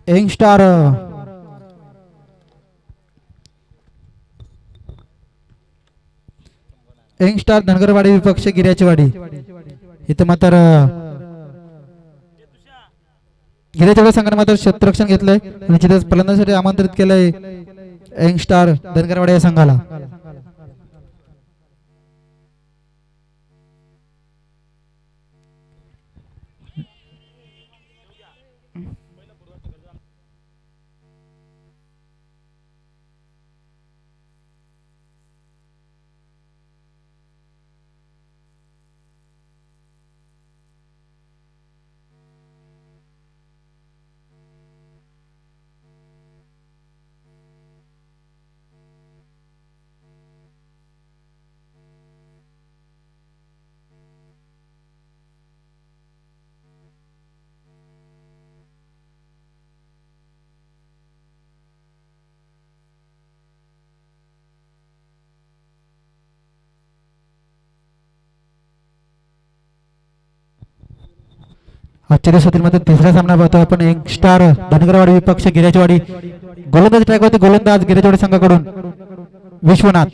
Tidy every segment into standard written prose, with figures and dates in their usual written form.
Youngster youngster Dhangarwadi विपक्ष गिर्याचीवाडी इथे मात्र गिर्याचीवाडी संघाने मात्र क्षेत्ररक्षण घेतलंय निश्चितच फलंदाजीसाठी आमंत्रित केलंय यंगस्टार धनगरवाडी या संघाला. आजच्या दिवसातील तिसरा सामना पाहतोय आपण यंगस्टार धनगरवाडी विपक्ष गिर्याचीवाडी. गोलंदाज ट्रॅक होते गोलंदाज गिर्याचीवाडी संघाकडून विश्वनाथ.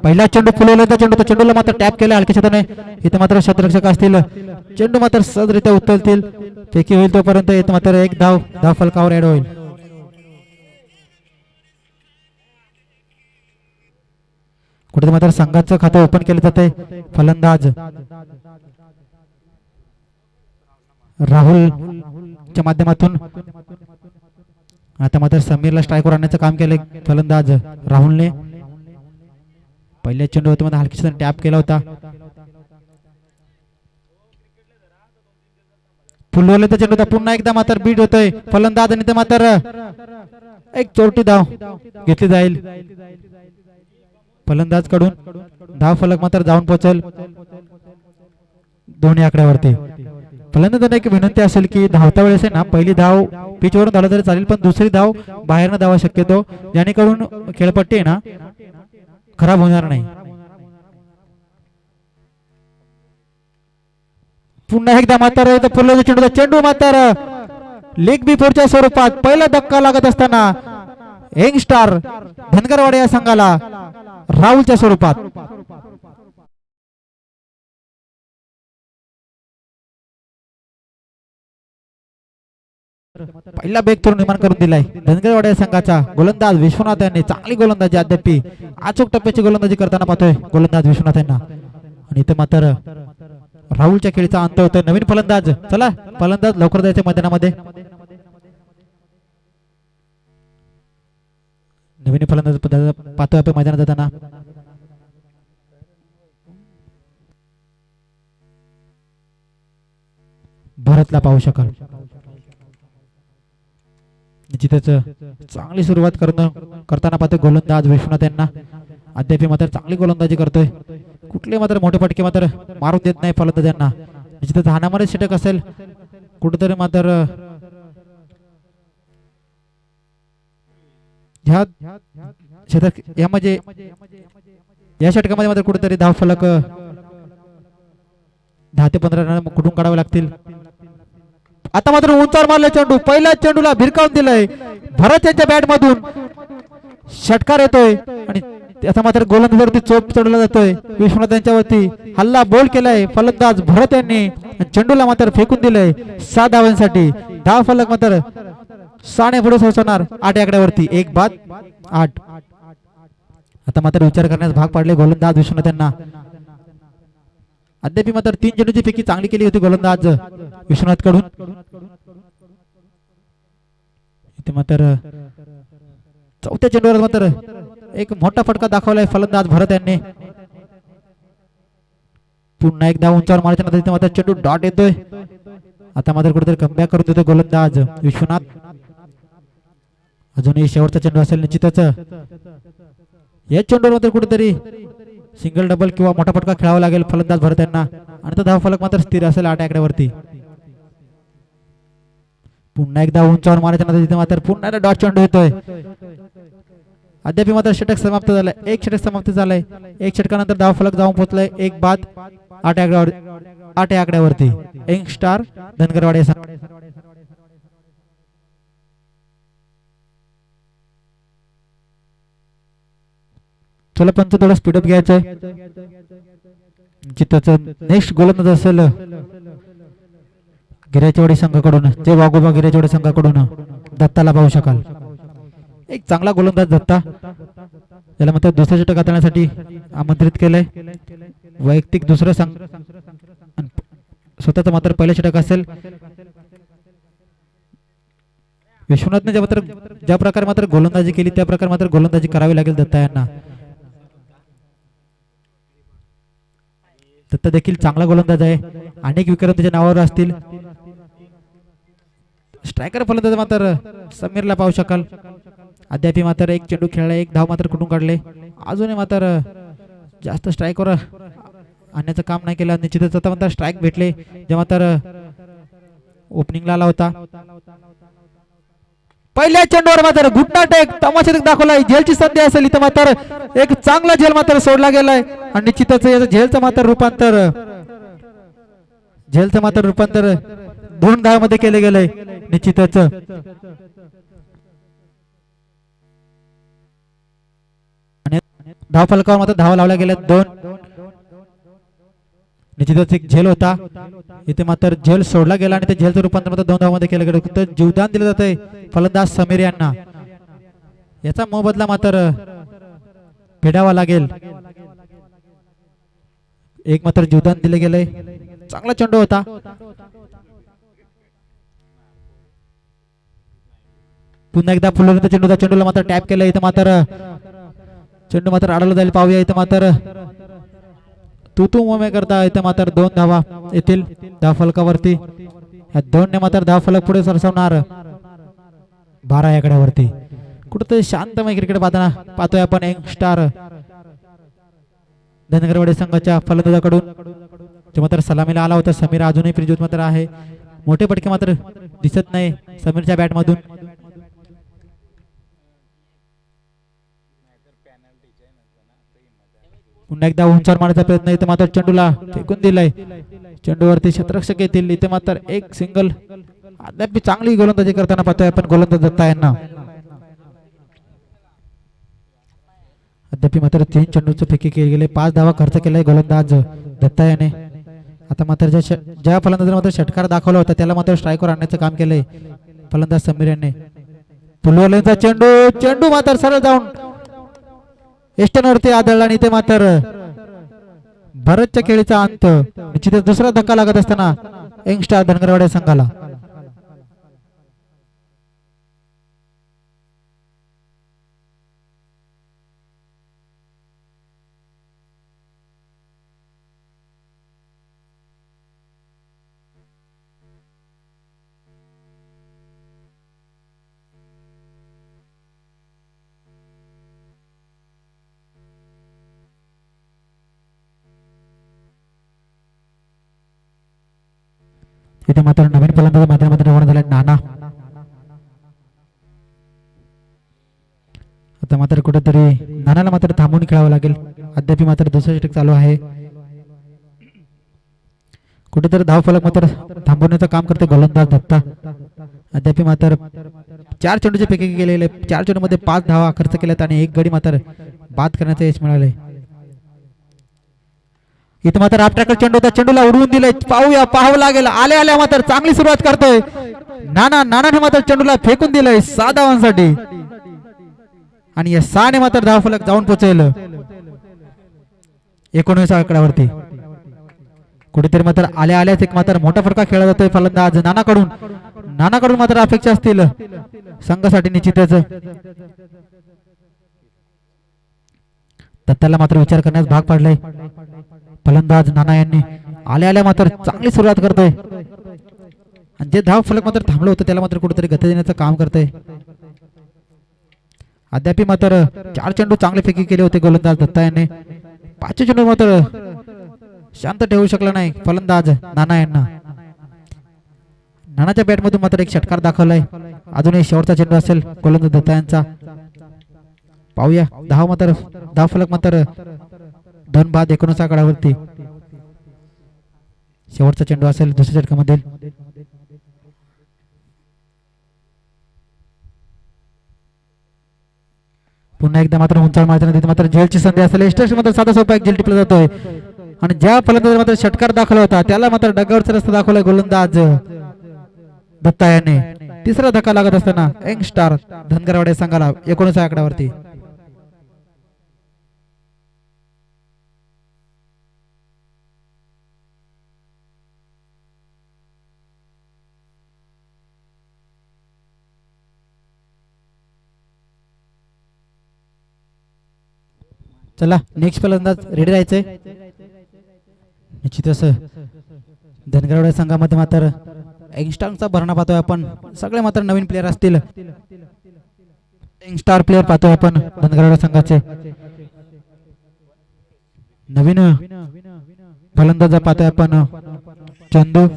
पहिला चेंडू फुलवला चेंडू चेंडूला मात्र टॅप केला हलक्या छताने. इथे मात्र क्षेत्ररक्षक असतील चेंडू मात्र सहजरित्या उचलतील फेकी होईल तोपर्यंत इथे मात्र एक धाव फलकावर ऍड होईल. कुठे मात्र संघाचं खातं ओपन केलं जाते. फलंदाज राहुलच्या माध्यमातून आता मात्र समीरला स्ट्राईकवर आणण्याचं काम केलं फलंदाज राहुलने. पहिल्या चेंडू होते मध्ये हलकी टॅप केला होता. फुलवले तर चेंडू पुन्हा एकदा मात्र बीट होतोय फलंदाज आणि ते मात्र एक चोरटी धाव घेतली जाईल फलंदाज कडून. धाव फलक मात्र जाऊन पोहोचेल दोन्ही आकड्यावरती. फलंदाजांना एक विनंती असेल की धावता वेळेस आहे ना पहिली धाव पिचवरून झालं तरी चालेल पण दुसरी धाव बाहेरनं धावा शक्यतो जेणेकरून खेळपट्टी आहे ना खराब होणार नाही. पुन्हा एकदा मात्र फुलवलेला चेंडू मात्र लेग बिफोरच्या स्वरूपात पहिला धक्का लागत असताना यंगस्टार धनगरवाडी या संघाला राहुलच्या स्वरूपात. पहिला बेग तो निर्माण करून दिलाय धनगरवाडी संघाचा गोलंदाज विश्वनाथ यांनी. चांगली गोलंदाजी अद्याप अचूक टप्प्याची गोलंदाजी करताना पाहतोय गोलंदाज विश्वनाथ यांना. आणि इथे मात्र राहुलच्या खेळीचा अंत होतोय. नवीन फलंदाज चला फलंदाज लवकर जायचे मैदानामध्ये. नवीन फलंदाज पाहतोय आपण मैदानात जाताना. भरतला पाहू शकाल निश्चितच चांगली सुरुवात करताना पाहतोय गोलंदाज विश्वनाथ यांना. अद्याप मात्र चांगली गोलंदाजी करतोय. कुठले मात्र मोठे फटके मात्र मारून देत नाही फलंदाजांना. निश्चितच हाणामारी षटक असेल कुठेतरी मात्र ह्या षटक यामध्ये या षटकामध्ये मात्र कुठेतरी धाव फलक 10 ते 15 रन कुठून काढावे लागतील. आता मात्र उंचावर मारले चेंडू पहिल्या चेंडूला भिरकावून दिलंय भरत यांच्या बॅट मधून. षटकार येतोय आणि आता मात्र गोलंदाजावरती चोप चढवला जातोय. विश्वनाथ यांच्यावरती हल्ला बोल केलाय फलंदाज भरत यांनी. चेंडूला मात्र फेकून दिलंय 6 धावांसाठी. धाव फलक मात्र 6 पुढे पोहोचवणार 8 आकड्यावरती. 1 बाद 8. आता मात्र विचार करण्यास भाग पाडले गोलंदाज विश्वनाथ यांना. अद्याप मात्र 3 चेंडूची फेकी चांगली केली होती गोलंदाज विश्वनाथ कडून. इथे मात्र चौथ्या चेंडूवर मात्र एक मोठा फटका दाखवलाय फलंदाज भरत यांनी. पुन्हा एकदा उंचावर मारण्याच्या नंतर मात्र चेंडू डॉट येतोय. आता मात्र कुठेतरी कमबॅक करून देतोय गोलंदाज विश्वनाथ. अजूनही शेवटचा चेंडू असेल निश्चितच. या चेंडूवर मात्र कुठेतरी सिंगल डबल किंवा मोठा फटका खेळावा लागेल फलंदाज भरत यांना. आणि तो धाव फलक मात्र स्थिर असेल 8 आकड्यावरती. पुन्हा एकदा उंचावर मारायच्या नंतर मात्र पुन्हा डॉट चेंडू येतोय. अद्याप मात्र षटक समाप्त झालंय. एक षटक समाप्त झालंय. एक षटकानंतर धाव फलक जाऊन पोहोचलाय 1 बाद 8 आकड्यावरती. यंगस्टार धनगरवाडी. चला पंच थोडा स्पीडअप घ्यायचा आहे. चित्ताचं नेक्स्ट गोलंदाज असेल गिऱ्याचेवाडी संघाकडून, जे वाघोबा गिऱ्याचेवाडी संघाकडून दत्ताला पाहू शकाल. एक चांगला गोलंदाज दत्ता, याला मात्र दुसऱ्या षटक हाताळण्यासाठी आमंत्रित केलंय. वैयक्तिक दुसरं संघ, स्वतःच मात्र पहिलं षटक असेल. विश्वनाथने ज्या प्रकारे मात्र गोलंदाजी केली त्या प्रकारे मात्र गोलंदाजी करावी लागेल दत्ता यांना. दत्ता देखील चांगला गोलंदाज आहे, अनेक विक्रम त्याच्या नावावर असतील. स्ट्रायकर फलंदाज मात्र समीरला पाहू शकाल. अद्याप मात्र एक चेंडू खेळला, एक धाव मात्र कुठून काढले. अजूनही मात्र जास्त स्ट्राईकवर आणण्याचं काम नाही केलं. निश्चितच आता मात्र स्ट्राईक भेटले, जे मात्र ओपनिंगला आला होता. पहिल्या चेंडूवर मात्र घुटना टेक तमाशा दाखवलाय. झेलची संधी असेल इथं मात्र एक चांगला झेल मात्र सोडला गेलाय आणि निश्चितच याचं झेलचं मात्र रूपांतर 2 धावांमध्ये केले गेले. निश्चितच धाव फलकावर मात्र धावा लावल्या गेल्या 2. निश्चितच एक झेल होता, इथे मात्र झेल सोडला गेला आणि ते झेलचं रूपांतर मात्र 2 धावांमध्ये केलं गेलं. तर जीवदान दिलं जातंय फलंदाज समीर यांना. याचा मोबदला मात्र फेडावा लागेल. एक मात्र जीवदान दिले गेले. चांगला चेंडू होता. पुन्हा एकदा फुलवून चेंडूला मात्र टॅप केलं. इथं मात्र चेंडू मात्र अडवला जाईल. पाहूया इथं मात्र तू मोमे करता इथं मात्र 2 धावा येतील धाव फलकावरती. या 2 ने मात्र धाव फलक पुढे सरसवणार 12 या गड्यावरती. कुठेतरी शांतमय क्रिकेट पाहतोय आपण. यंगस्टार धनगरवाडी संघाच्या फलंदाजाकडून जो मात्र सलामीला आला होता समीर, अजूनही फ्रीजूत मात्र आहे. मोठे पटके मात्र दिसत नाही समीरच्या बॅट मधून. पुन्हा एकदा उंचावर मारण्याचा प्रयत्न, इथे मात्र चेंडूला फेकून दिलाय. चेंडूवरती शतरक्षक येतील. इथे मात्र एक सिंगल. अद्याप चांगली गोलंदाजी करताना पाहतोय आपण गोलंदाज दत्ता यांना. अद्याप मात्र 3 चेंडूचे फेकी केले गेले. 5 धावा खर्च केलाय गोलंदाज दत्ता याने. आता मात्र ज्या फलंदाजाने मात्र षटकार दाखवला होता त्याला मात्र स्ट्राईकवर आणण्याचं काम केलंय फलंदाज समीर यांनी. पुलवलेचा चेंडू मात्र सरळ जाऊन एस्टनवरती आदळला आणि ते मात्र भरतच्या खेळीचा अंत. निश्चितच दुसरा धक्का लागत असताना यंगस्टार धनगरवाडी संघाला. इथे मात्र नवीन फलंदाज मैदानामध्ये रवाना झाले नाना. आता मात्र कुठेतरी नानाला मात्र थांबून खेळावं लागेल. अद्याप मात्र दुसरा षटक चालू आहे. कुठेतरी धाव फलक मात्र थांबवण्याचं काम करते गोलंदाज दत्ता. अद्याप मात्र 4 चेंडूचे पैकी गेलेले. 4 चेंडूमध्ये 5 धावा खर्च केल्यात आणि 1 गडी मात्र बाद करण्याचं यश मिळाले. इथं मात्र हाफ ट्रॅकर चेंडू होता, चेंडूला उडवून दिले. पाहावं लागेल. आल्या मात्र चांगली सुरुवात करतोय नानाने मात्र चेंडूला फेकून दिलंय 6 धावांसाठी आणि या 6 ने मात्र धाव फलक जाऊन पोहोचेल 19 आकड्यावरती. कुठेतरी मात्र आल्याच एक मात्र मोठा फरका खेळला जातोय फलंदाज नानाकडून मात्र अपेक्षा असतील संघासाठी. निश्चितच दत्ताला मात्र विचार करण्यास भाग पाडलाय फलंदाज नाना यांनी. आल्या मात्र चांगली सुरुवात करतोय आणि जे धाव फलक मात्र थांबलं होतं त्याला मात्र कुठेतरी गती देण्याचं काम करतोय. अद्याप मात्र 4 चेंडू चांगले फेकी केले होते गोलंदाज दत्ता यांनी. 5 चेंडू मात्र शांत ठेवू शकला नाही फलंदाज नाना यांना. नानाच्या बॅट मधून मात्र एक षटकार दाखवलाय. अजूनही शेवटचा चेंडू असेल गोलंदाज दत्ता यांचा. पाहूया धाव फलक मात्र 2 बाद 19 आकड्यावरती. शेवटचा चेंडू असेल दुसऱ्या षटकामध्ये. पुन्हा एकदा मात्र उंचाळ मारताना तिथे मात्र झेलची संधी असेल. एस्टेश मात्र साधा सोपा एक झेल टिपला जातोय आणि ज्या फलंदाज मात्र षटकार दाखवला होता त्याला मात्र डगावरचा रस्ता दाखवलाय गोलंदाज दत्ता याने. तिसरा धक्का लागत असताना यंग स्टार धनगरवाडे संघाला 19 आकड्यावरती. चला नेक्स्ट फलंदाज रेडी राहायचंय. निश्चितच धनगरवाडे संघामध्ये मात्र यंगस्टारचा भरणा पाहतोय आपण. सगळे मात्र नवीन प्लेयर असतील. यंगस्टार प्लेयर पाहतोय आपण धनगरवाडे संघाचे. नवीन फलंदाज पाहतोय आपण चंदू.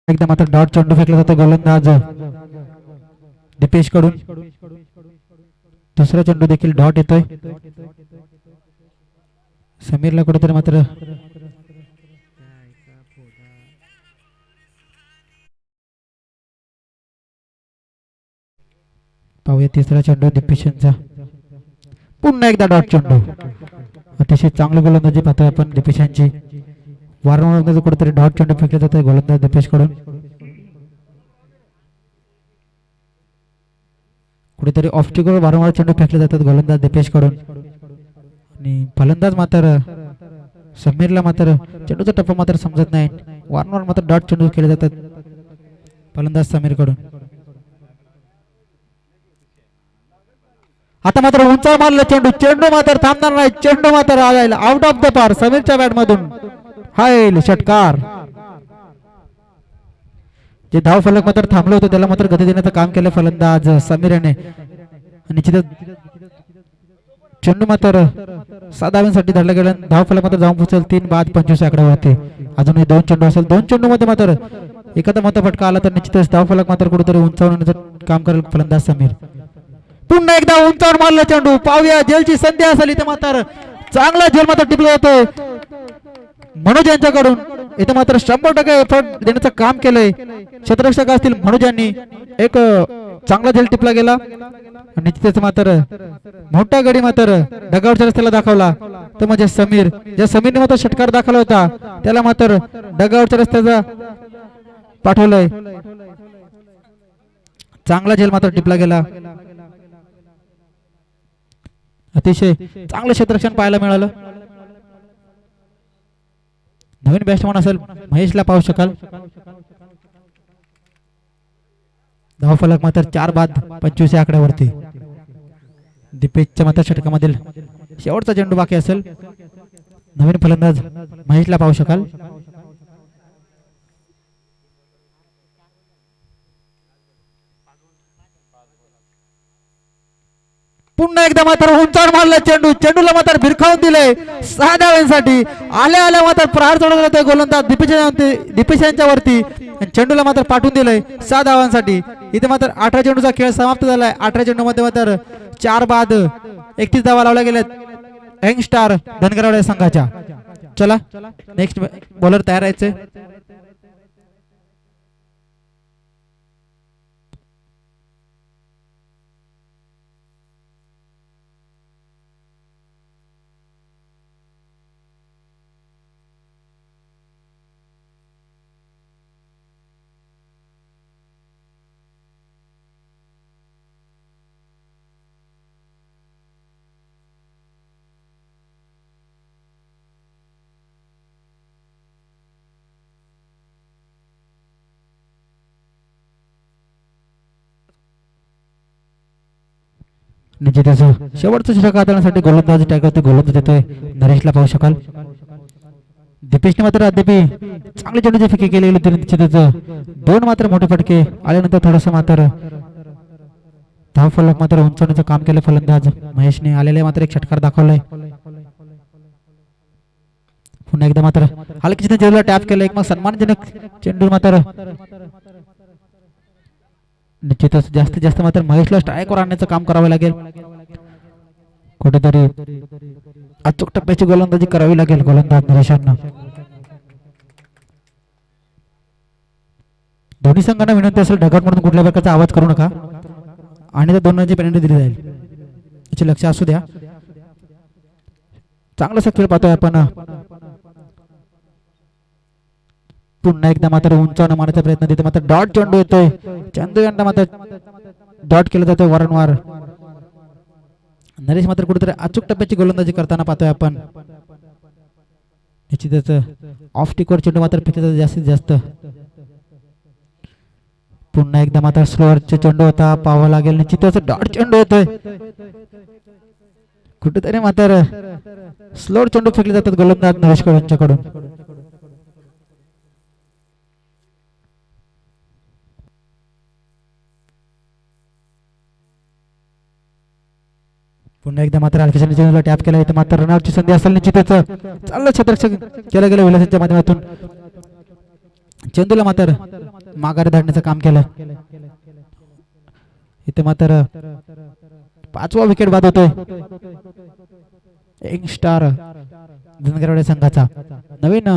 एकदा मात्र डॉट चेंडू फेकला जातो गोलंदाज दीपेश कडून. दुसरा चेंडू देखील डॉट येतोय. समीरला कुठेतरी मात्र पाहूया. तिसरा चेंडू दीपेशांचा. पुन्हा एकदा डॉट चेंडू. अतिशय चांगली गोलंदाजी पाहतोय आपण दीपेशांची. वारंवार कुठेतरी डॉट चेंडू फेकले जात आहे गोलंदाज दीपेश कडून. कुठेतरी ऑफ स्टिकवर वारंवार चेंडू फेकले जातात गोलंदाज दीपेश कडून. आणि फलंदाज मात्र समीरला मात्र चेंडूचा टप्पा मात्र समजत नाही. वारंवार मात्र डॉट चेंडू केले जातात फलंदाज समीर कडून. आता मात्र उंचावर मारला चेंडू. चेंडू मात्र थांबणार नाही. चेंडू मात्र आउट ऑफ द पार समीरच्या बॅट मधून. हाय षटकार. जे धाव फलक मात्र थांबलं होतं त्याला मात्र गती देण्याचं काम केलं फलंदाज समीर याने. निश्चितच चेंडू मात्र 7 धावांसाठी धरला गेला. धाव फलक मात्र जाऊन पोहोचेल 3 बाद 25 आकड्यावरती. अजूनही 2 चेंडू असेल. 2 चेंडू मध्ये मात्र एखादा मत फटका आला तर निश्चितच धाव फलक मात्र कुठेतरी उंचावण्याचं काम करेल फलंदाज समीर. पुन्हा एकदा उंचावर मारला चेंडू. पाहूया जेलची संधी असेल इथे मात्र. चांगला जेल मात्र टिपला जातोय मनोज यांच्याकडून. इथे मात्र 100% एफर्ट देण्याचं काम केलंय क्षेत्ररक्षक असतील मनोज यांनी. एक चांगला झेल टिपला गेला आणि तिथेच मात्र मोठा गडी मात्र डगावरच्या रस्त्याला दाखवला तो म्हणजे समीर. ज्या समीरने मात्र षटकार दाखवला होता त्याला मात्र डगावरच्या रस्त्याचा पाठवलंय. चांगला झेल मात्र टिपला गेला. अतिशय चांगलं क्षेत्ररक्षण पाहायला मिळालं. नवीन बॅट्समन असेल महेशला पाहू शकाल. धाव फलक मात्र 4 बाद 25 आकड्यावरती. दीपेशच्या मात्र षटकामधील शेवटचा चेंडू बाकी असेल. नवीन फलंदाज महेशला पाहू शकाल. पुन्हा एकदा मात्र उंचावर मारला चेंडू. चेंडूला मात्र भिरकावून दिले 6 धावांसाठी. आल्या आल्या मात्र प्रहार चढवला जातोय गोलंदाज दीपेश यांच्या वरती. चेंडूला मात्र पाठवून दिलंय 6 धावांसाठी. इथे मात्र 18 चेंडूचा खेळ समाप्त झालाय. 18 चेंडू मध्ये मात्र 4 बाद 31 धावा लावल्या गेल्यात यंग स्टार धनगरवाडे संघाच्या. चला नेक्स्ट बॉलर तयार राहायचे. निश्चितच शेवटचं षटक हाताळण्यासाठी गोलंदाजी टाकावरती गोलंदाज येतोय नरेशला पाहू शकाल. दीपेशने मात्र अद्याप चांगले चेंडूची फेकी केलेली होती. निश्चितच दोन मात्र मोठे फटके आल्यानंतर थोडस मात्र धाव फलक मात्र उंचावण्याचं काम केलं फलंदाज महेशने. आलेले मात्र एक षटकार दाखवलाय. पुन्हा एकदा मात्र हलकीच्या चेंडूला टॅप केलं. एक मग सन्मानजनक चेंडू मात्र निश्चितच जास्तीत जास्त मात्र महेशला स्ट्राईकवर आणण्याचं काम करावं लागेल. कुठेतरी अचूक टप्प्याची गोलंदाजी करावी लागेल गोलंदाज नरेशांना. दोन्ही संघांना विनंती असेल ढगात म्हणून कुठल्या प्रकारचा आवाज करू नका आणि त्या दोनांची पेनल्टी दिली जाईल याचे लक्ष असू द्या. चांगलासा खेळ पाहतोय आपण. पुन्हा एकदा मात्र उंचावणं मारण्याचा प्रयत्न तिथे मात्र डॉट चेंडू येतोय. चेंडू यंदा मात्र डॉट केला जातोय वारंवार. नरेश मात्र कुठेतरी अचूक टप्प्याची गोलंदाजी करताना पाहतोय आपण. निश्चितच ऑफ टिकवर चेंडू मात्र फेकला जास्तीत जास्त. पुन्हा एकदा मात्र स्लोअरचे चेंडू होता पाहावा लागेल. निश्चितच डॉट चेंडू येतोय. कुठेतरी मात्र स्लोअर चेंडू फेकले जातात गोलंदाज नरेश यांच्याकडून. पुन्हा एकदा मात्र हलकेशाने चेंडूला टॅप केला. इथे मात्र रनआउटची संधी असेल. निश्चितच चांगलं क्षेत्ररक्षण केलं गेलं विलासाच्या माध्यमातून. चेंडूला मात्र माघारी धाडण्याचं काम केलं. इथे मात्र 5वा विकेट बाद होतोय यंग स्टार धनगरवाडे संघाचा. नवीन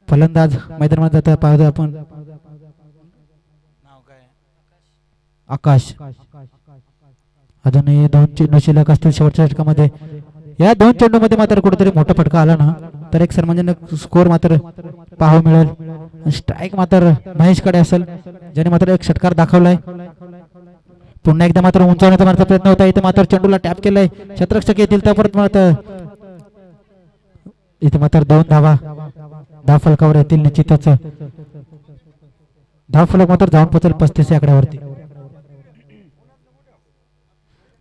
फलंदाज मैदानात जातोय पाहतोय आपण. आकाश. अजूनही 2 चेंडू शिल्लक असतील शेवटच्या षटकामध्ये. या 2 चेंडूमध्ये मात्र कुठेतरी मोठा फटका आला ना तर एक सन्मानजनक स्कोर मात्र पाहावं मिळेल. स्ट्राईक मात्र महेशकडे असेल ज्याने मात्र एक षटकार दाखवलाय. पुन्हा एकदा मात्र उंचावण्याचा मारण्याचा प्रयत्न होता. इथे मात्र चेंडूला टॅप केलाय. क्षेत्ररक्षक येतील तर परत मात्र इथे मात्र 2 धाव फलकावर येतील. निश्चितच धाव फलक मात्र जाऊन पोहोचेल 35 आकड्यावरती.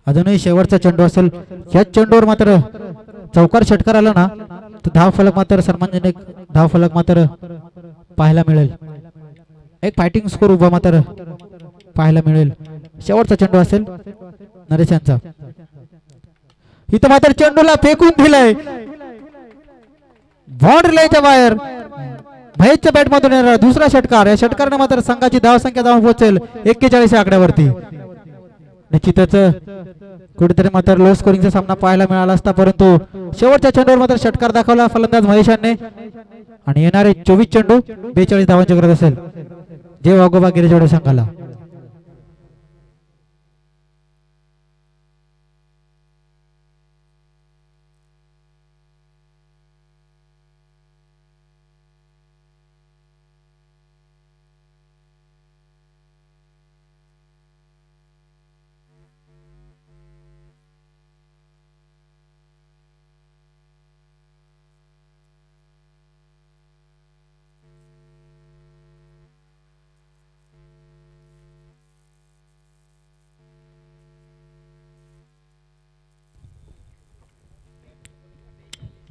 अजूनही शेवटचा चेंडू असेल. या चेंडूवर मात्र चौकार षटकार आला ना तर धाव फलक मात्र सन्मानजनक धाव फलक मात्र पाहायला मिळेल. एक फायटिंग स्कोर उभा मात्र पाहायला मिळेल. शेवटचा चेंडू असेल नरेश यांचा. इथं मात्र चेंडूला फेकून दिलाय बाउंड्री लाईनच्या बाहेर. महेशच्या बॅट मधून येणार दुसरा षटकार. या षटकाराने मात्र संघाची धाव संख्या जाऊन पोहोचेल 41 आकड्यावरती. निश्चितच कुठेतरी मात्र लो स्कोरिंगचा सामना पाहायला मिळाला असता परंतु शेवटच्या चेंडूवर मात्र षटकार दाखवला फलंदाज महेशांनी. आणि येणारे 24 चेंडू 42 धावांची गरज असेल जे वाघोबा गिरीजवाडे संघाला.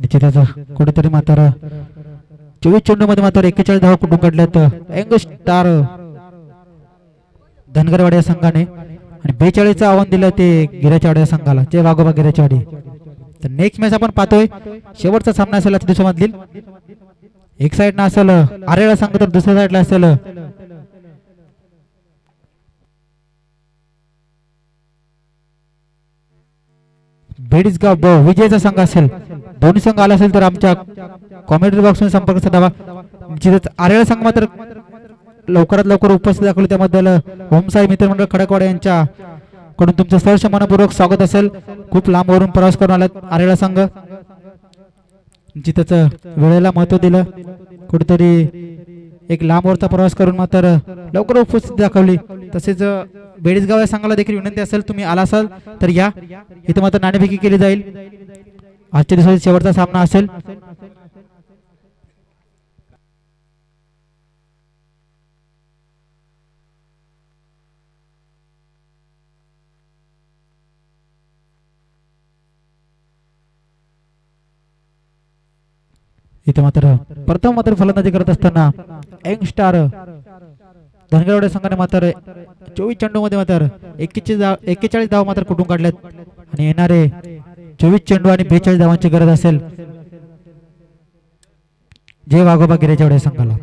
निश्चितच कुठेतरी मात्र 24 चेंडू मध्ये मात्र 41 धावा कुठून काढल्यात यंग स्टार धनगरवाडी या संघाने. आणि 42चं आव्हान दिलं ते गिराचवाडी या संघाला जे वाघोबा गिराचवाडी. तर नेक्स्ट मॅच आपण पाहतोय शेवटचा सामना असेल आजच्या दिवसामधील. एक साइडला असेल आरेळा संघ तर दुसऱ्या साइडला असेल बेडीसगाव विजयचा संघ असेल. दोन्ही संघ आला असेल तर आमच्या कॉमेंट्री बॉक्स मध्ये संपर्क साधावा. आरेळा संघ मात्र लवकरात लवकर उपस्थित दाखवले त्याबद्दल ओमसाई मित्रमंडळ खडकवाडा यांच्या कडून तुमचं सहर्ष मनपूर्वक स्वागत असेल. खूप लांबवरून प्रवास करून आलात आरेळा संघ. जिथंच वेळेला महत्व दिलं कुठेतरी एक लांबवरचा प्रवास करून मात्र लवकर उपस्थिती दाखवली. तसेच बेडीसगाव या संघाला देखील विनंती असेल तुम्ही आला असाल तर या. इथे मात्र नाणेफेकी केली जाईल. आजच्या दिवसाचा शेवटचा सामना असेल. इथे मात्र प्रथम मात्र फलंदाजी करत असताना यंग स्टार धनगरवाडी संघाने मात्र 24 चेंडूमध्ये मात्र 41 धाव मात्र कुठून काढल्यात आणि येणारे 24 चेंडू आणि 42 धावांची गरज असेल जय वाघोबा गिरेचवाडे संघाला.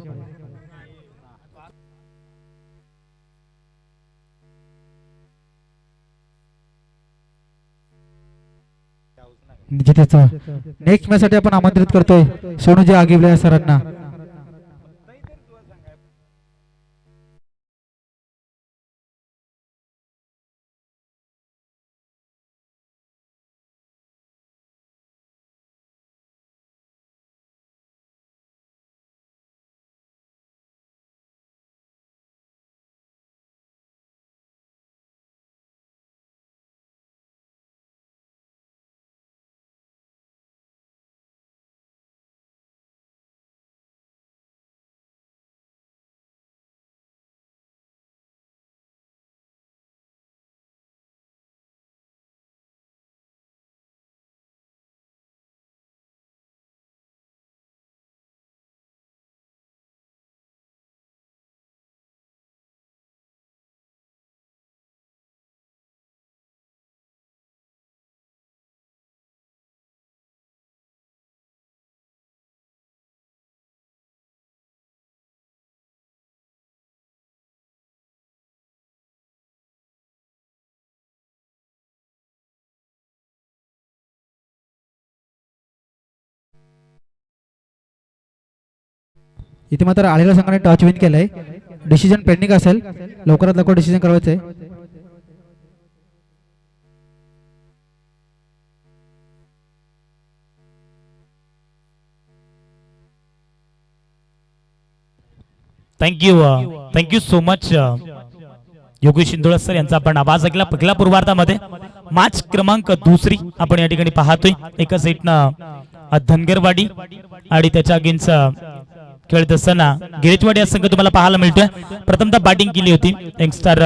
नेक्स्ट मॅच साठी आपण आमंत्रित करतोय सोनूजी आगिवले सरांना. इथे मात्र आलेल्या संघाने टॉच विन केलंय. डिसिजन पेंडिंग असेल, लवकरात लवकर डिसिजन करायचंय. Thank you so much Yogesh Shindole sir यांचा आपण आवाज ऐकला. पहिल्या पूर्वार्धामध्ये मॅच क्रमांक 2 आपण या ठिकाणी पाहतोय. एका सेटनं धनगरवाडी आणि त्याच्या अगेन्स्ट खेळत असताना गिरेचवाडी हा संघ तुम्हाला पाहायला मिळतोय. प्रथमतः बॅटिंग केली होती यंगस्टार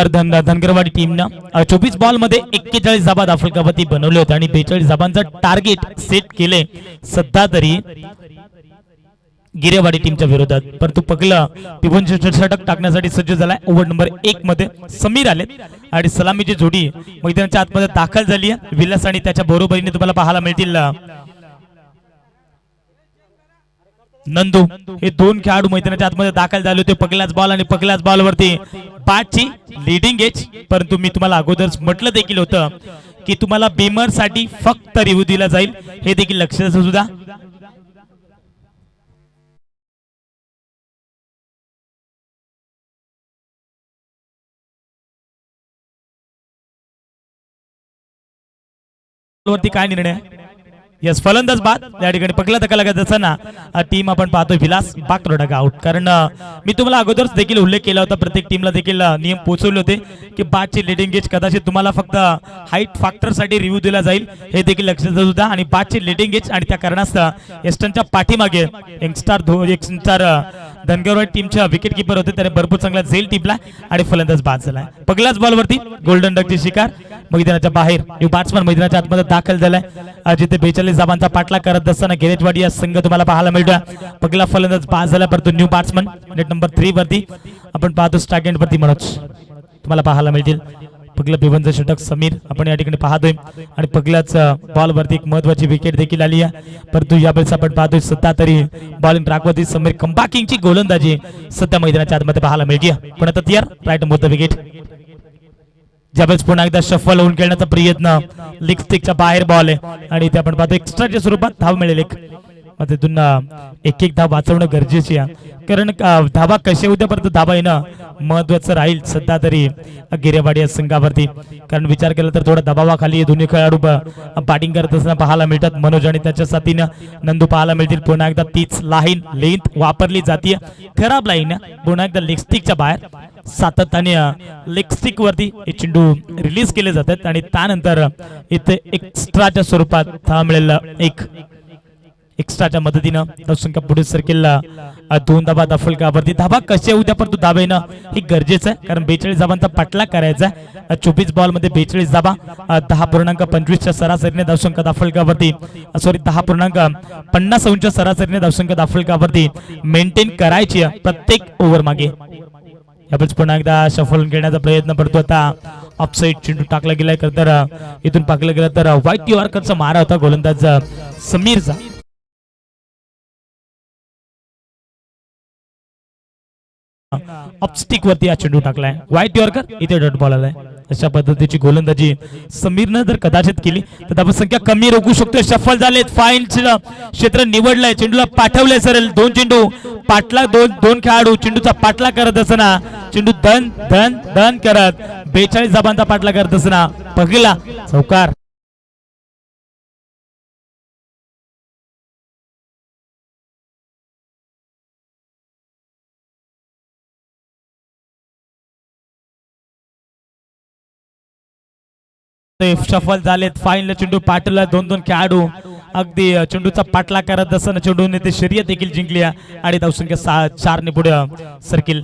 धनगरवाडी टीमनं 24 बॉल मध्ये 41 धाबा दाफलकावती बनवले होते आणि 42 धाबांचं टार्गेट सेट केले सध्या तरी गिरेवाडी टीमच्या विरोधात. परंतु पगला पिबोन षटक टाकण्यासाठी सज्ज झालाय. ओव्हर नंबर 1 मध्ये समीर आलेत आणि सलामीची जोडी मैदानाच्या आतमध्ये दाखल झाली आहे. विलास आणि त्याच्या बरोबरीने तुम्हाला पाहायला मिळतील नंदू. हे दोन खेळाडू मैदानाच्या आतमध्ये दाखल झाले होते. पगलाच बॉल आणि पगलाच बॉल वरती बॅटची लीडिंग एज. परंतु मी तुम्हाला अगोदर म्हटलं देखील होतं की तुम्हाला बेमर साठी फक्त रिव्ह्यू दिला जाईल, हे देखील लक्षात असू द्या. वरती काय निर्णय? यस, फलंदाज बाद. या ठिकाणी पगला धक्का लागत असताना टीम आपण पाहतोय विलास बागतोडा आउट. कारण मी तुम्हाला अगोदरच देखील उल्लेख केला होता, प्रत्येक टीमला देखील नियम पोहोचवले होते की बाटची लीडिंग एज कदाचित तुम्हाला फक्त हाईट फॅक्टर साठी रिव्ह्यू दिला जाईल, हे देखील लक्षात असू द्या. आणि बाटची लीडिंग एज आणि त्या कारणास्तव एस्टनच्या पाठीमागे यंगस्टार धनगरवाडी टीमच्या विकेट किपर होते, त्याने भरपूर चांगला झेल टिपला आणि फलंदाज बाद झालाय. पगलाच बॉल वरती गोल्डन डकची शिकार. मैदानाच्या बाहेर न्यू बॅट्समन मैदानाच्या आतमध्ये दाखल झालाय. जिथे 42 धाबांचा पाठलाग करत असताना गिरेचवाडी या संघ तुम्हाला पाहायला मिळतोय. पगला फलंदाज बाद झाला, परंतु न्यू बॅट्समन नेट नंबर 3 वरती आपण पाहतो स्ट्राइक एंड वरती मनोज तुम्हाला पाहायला मिळतील. पगला पिबनचं षटक समीर आपण या ठिकाणी पाहतोय आणि पगलाच बॉल वरती एक महत्वाची विकेट देखील आली आहे. परंतु यावेळेस आपण पाहतोय सध्या तरी बॉलिंग ट्रॅकवरती समीर कंबॅकिंगची गोलंदाजी सध्या मैदानाच्या आतमध्ये पाहायला मिळते. पण आता तयार राईट मोद विकेट. ज्यावेळेस पुन्हा एकदा शफल होऊन खेळण्याचा प्रयत्न, लेग स्टिकच्या बाहेर बॉल आहे आणि ते आपण पाहतो एक्स्ट्राच्या स्वरूपात धाव मिळेल. तिथून एक धाव वाचवणं गरजेची आहे, कारण धाबा कसे होत्या परंतु धाबा येणं महत्वाचं राहील सध्या तरी गिरेवाडी या संघावरती. कारण विचार केला तर थोडा दबावाखाली दोन्ही खेळाडू बॅटिंग करत असताना पाहायला मिळतात. मनोज आणि त्याच्या साथीनं नंदू पाहायला मिळतील. पुन्हा एकदा तीच लाईन लेंथ वापरली जाते, खराब लाईन. पुन्हा एकदा लेग स्टिकच्या बाहेर सातत्याने लेग स्टिक वरती चेंडू रिलीज केले जातात आणि त्यानंतर इथे एक्स्ट्राच्या स्वरूपात धाव मिळेल. एक एक्स्ट्राच्या मदतीनं धावसंख्या पुढे सरकेल 2 धाबा फलकावरती. धाबा कसे उद्या परंतु धाबा येणं हे गरजेचं आहे, कारण 42 धाबांचा पाठलाग करायचा आहे. 24 बॉल मध्ये 42 धाबा, 10.25च्या सरासरीने धावसंख्या फलकावरती, सॉरी 10.50च्या सरासरीने धावसंख्या फलकावरती मेंटेन करायची प्रत्येक ओव्हर मागे. यावेळेस पुन्हा एकदा शफल घेण्याचा प्रयत्न पडतो. आता ऑफसाईड चेंडू टाकला गेलाय, तर इथून पाकलं गेलं तर व्हाईट यॉर्करचा मारा होता गोलंदाज समीरचा. ऑफस्टिक वरती हा चेंडू टाकलाय, व्हाईट यॉर्कर इथे डॉट बॉल आलाय. अशा पद्धतीची गोलंदाजी समीरनं जर कदाचित केली तर धावसंख्या कमी रोखू शकतो. शफल झालेत, फाईन क्षेत्र निवडलंय, चेंडूला पाठवलंय सरळ. 2 चेंडू पाठला, दोन खेळाडू चेंडूचा पाठला करत असताना चेंडू धन धन धन करत 42 धाबांचा पाठला करत असताना पहिला चौकार. सफल झालेत, फाईनल चेंडू पाठवला, 2 खेळाडू अगदी चेंडूचा पाठला करत असताना चेंडूने ते शर्यत देखील जिंकली आणि धावसंख्या 4 ने पुढे सरकील.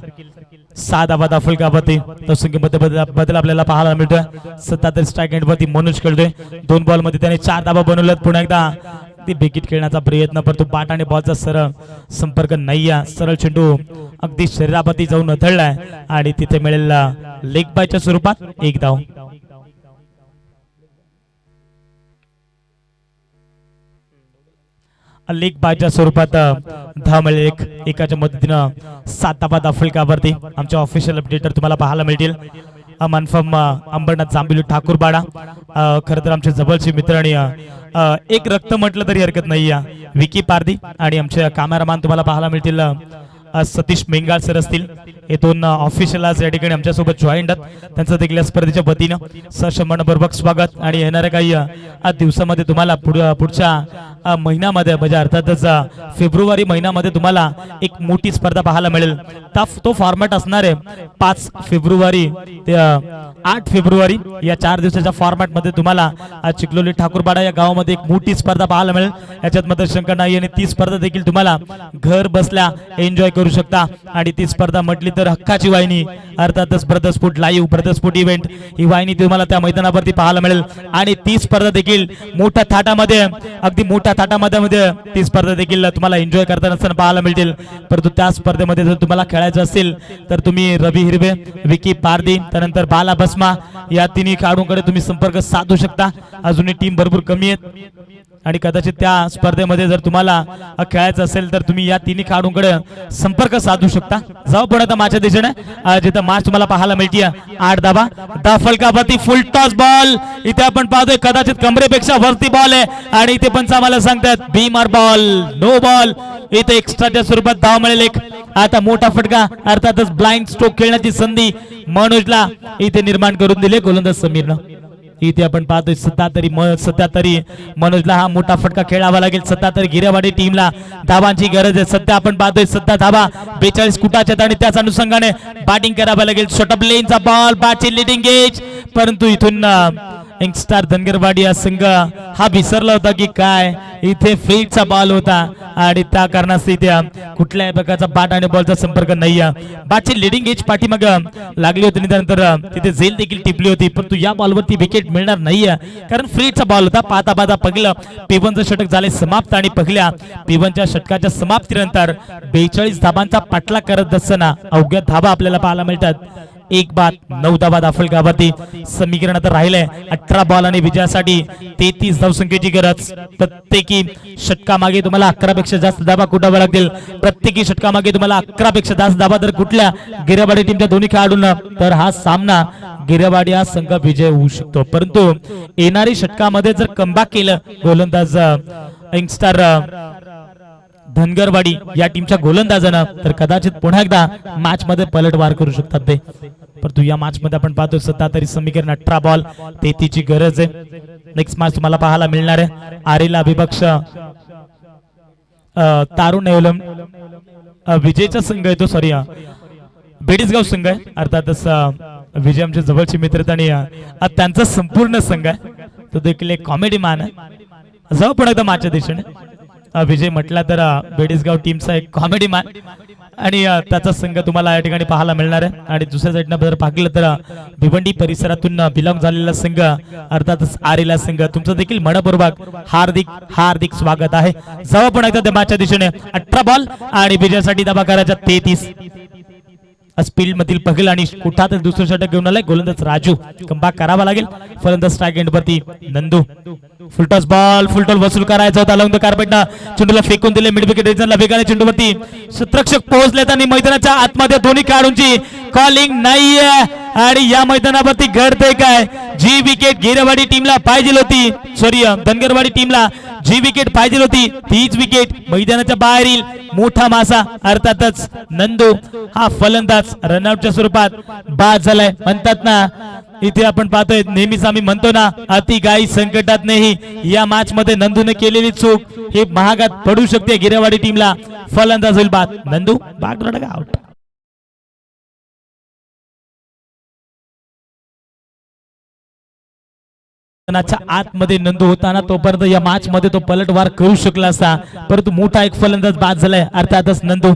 6 धाबा फलकावरती धावसंख्येमध्ये बदल आपल्याला पाहायला मिळतोय. 77 स्ट्राईक रेटवरती मनोज खेळतोय. 2 बॉल मध्ये त्याने 4 धाबा बनवल्यात. पुन्हा एकदा ती बेकीट खेळण्याचा प्रयत्न करतो. बॅट आणि बॉलचा सरळ संपर्क नाही, सरळ चेंडू अगदी शरीरावरती जाऊन अथळलाय आणि तिथे मिळेल लेग बायच्या स्वरूपात 1 धाव. लेग बायच्या स्वरूपात धाव मिळेल एकाच्या मदतीनं 7 धाबा फलकावरती. आमच्या ऑफिशियल अपडेटर तुम्हाला पाहायला मिळतील. मनफम अंबरनाथ जांबिलू ठाकूरबाडा, खरं तर आमचे जवळचे मित्र आणि एक रक्त म्हटलं तरी हरकत नाही, विकी पारदी आणि आमचे कॅमेरामॅन तुम्हाला पाहायला मिळतील सतीश मेंगाळ सर असतील. हे 2 ऑफिशियल आज या ठिकाणी आमच्या सोबत जॉईंट आहेत. त्यांचं देखील स्पर्धेच्या वतीनं सहसंबंधपूर्वक स्वागत. आणि येणाऱ्या काही दिवसामध्ये तुम्हाला पुढच्या महिन्यामध्ये म्हणजे अर्थातच फेब्रुवारी महिन्यामध्ये तुम्हाला एक मोठी स्पर्धा पाहायला मिळेल. तो फॉर्मॅट असणार आहे 5 फेब्रुवारी ते 8 फेब्रुवारी या 4 दिवसाच्या फॉर्मॅट मध्ये तुम्हाला चिखलोली ठाकूरबाडा या गावामध्ये एक मोठी स्पर्धा पाहायला मिळेल. याच्यात मात्र शंका नाही आणि ती स्पर्धा देखील तुम्हाला घर बसल्या एन्जॉय करू शकता. आणि ती स्पर्धा म्हटली तर हक्काची वाहिनी अर्थातच ब्रदरस्फूट लाईव्ह, ब्रदरस्फूट इव्हेंट ही वाहिनी तुम्हाला त्या मैदानावरती पाहायला मिळेल. आणि ती स्पर्धा देखील मोठ्या थाटामध्ये, अगदी मोठ्या थाटामध्ये ती स्पर्धा देखील तुम्हाला एन्जॉय करताना पाहायला मिळतील. परंतु त्या स्पर्धेमध्ये जर तुम्हाला खेळायचं असेल तर तुम्ही रवी हिरवे, विकी पारदी, त्यानंतर बाला बसमा या तिन्ही खेळाडूंकडे तुम्ही संपर्क साधू शकता. अजूनही टीम भरपूर कमी आहेत आणि कदाचित त्या स्पर्धेमध्ये जर तुम्हाला खेळायचं असेल तर तुम्ही या तिन्ही खेळाडूंकडे संपर्क साधू शकता. जाऊ पुढे माझ्या दिशेने जिथं मार्च तुम्हाला पाहायला मिळते 8 धाबा फलकावरती फुल टॉस बॉल. इथे आपण पाहतोय कदाचित कमरेपेक्षा वरती बॉल आहे आणि इथे पण आम्हाला सांगतात बीमार बॉल, नो बॉल. इथे एक्स्ट्राच्या स्वरूपात धाव मिळेल एक. आता मोठा फटका अर्थातच ब्लाइंड स्ट्रोक खेळण्याची संधी मनोजला इथे निर्माण करून दिले गोलंदाज समीरनं. इथे आपण पाहतोय सध्या तरी मनोजला हा मोठा फटका खेळावा लागेल. सध्या तरी गिरेवाडी टीमला धावांची गरज आहे. सध्या आपण पाहतोय धावा 42 कुटाच्या आणि त्याच अनुषंगाने बॅटिंग करावं लागेल. शॉर्ट लेनचा बॉल, बॅटची लिडिंग एज, परंतु इथून यंगस्टार धनगरवाडी या संघ हा विसरला होता की काय इथे फ्रीचा बॉल होता आणि त्या कारणास्तव इथे कुठल्याही प्रकारचा बॅट आणि बॉलचा संपर्क नाही. बॅटची लिडिंग एज पाठीमाग लागली होती, त्यानंतर तिथे झेल देखील टिपली होती, परंतु या बॉलवरती विकेट मिळणार नाहीये कारण फ्रीचा बॉल होता. पाहता पहिलं P1चं षटक झाले समाप्त आणि पहिल्या P1च्या षटकाच्या समाप्तीनंतर 42 धाबांचा पाठलाग करत असताना अवघ्या धाबा आपल्याला पाहायला मिळतात. 1 बाद 9 धाबा फलकावरती. समीकरण आता राहिलंय 18 बॉल आणि विजयासाठी 33 धावसंख्येची गरज. प्रत्येकी षटकामागे तुम्हाला 11 पेक्षा जास्त धाबा कुटाव्या लागतील. प्रत्येकी षटकामागे तुम्हाला 11 पेक्षा जास्त धाबा जर कुठल्या गिरेवाडी टीमच्या दोन्ही खेळाडूंना तर हा सामना गिरेवाडी हा संघ विजय होऊ शकतो. परंतु येणारी षटकामध्ये जर कमबॅक केलं गोलंदाज यंगस्टार धनगरवाडी या टीमच्या गोलंदाजानं तर कदाचित पुन्हा एकदा मॅच मध्ये पलटवार करू शकतात ते. परंतु या मॅच मध्ये आपण पाहतो सध्या तरी समीकरण 18 बॉल 33 ची गरज आहे. नेक्स्ट मॅच तुम्हाला पाहायला मिळणार आहे आरेला विपक्ष तारुण एवलम विजयचा संघ आहे तो, सॉरी बेडीसगाव संघ आहे. अर्थातच विजय आमचे जवळचे मित्र आणि त्यांचा संपूर्ण संघ आहे. तो देखील एक कॉमेडी मॅन आहे. जाऊ पण एकदा मॅचच्या दिशेने विजय म्हटला तर बेडीसगाव टीमचा एक कॉमेडी मॅन आणि त्याचा संघ तुम्हाला या ठिकाणी पाहायला मिळणार आहे. आणि दुसऱ्या साईडनं जर पाहिलं तर भिवंडी परिसरातून बिलॉंग झालेला संघ अर्थातच आरेला संघ तुमचं देखील मनपूर्वक हार्दिक हार्दिक स्वागत आहे. जाऊ पण एकदा मॅचच्या दिशेने 18 बॉल आणि विजयासाठी दाबा करायचा 33. स्पीड मधील पहिला आणि कुठा तर दुसरं षटक घेऊन आलाय गोलंदाज राजू. कमबॅक करावा लागेल. फलंदाज स्ट्राइक एंड वरती नंदू. फुलटॉस बॉल फुलटॉस वसूल करायचा होता. अलॉंग द कार्पेटनं चेंडूला फेकून दिले. मिड विकेट रिजनला वेगाने चेंडूवरती क्षेत्ररक्षक पोहोचले आणि मैदानाच्या आतमध्ये दोन्ही खेळाडूंची कॉलिंग नाहीये. आणि या मैदानावरती घडतंय काय? जी विकेट गिरवाडी टीमला पाहिजे होती, सॉरी धनगरवाडी टीमला जी विकेट पाहिजे होती तीच विकेट मैदानाच्या बाहेरील मोठा मासा अर्थातच नंदू हा फलंदाज रनआउटच्या स्वरूपात बाद झालाय. म्हणतात ना इथे आपण पाहतोय नेहमीच आम्ही म्हणतो ना अति गाई संकटात नाही. या मॅच मध्ये नंदूने केलेली चूक हे महागात पडू शकते गिरेवाडी टीमला. फलंदाज होईल बाद. नंदू बाद आउट. आतमध्ये नंदू होताना तोपर्यंत या मॅच मध्ये तो पलटवार करू शकला असता, परंतु मोठा एक फलंदाज बाद झालाय अर्थातच नंदू.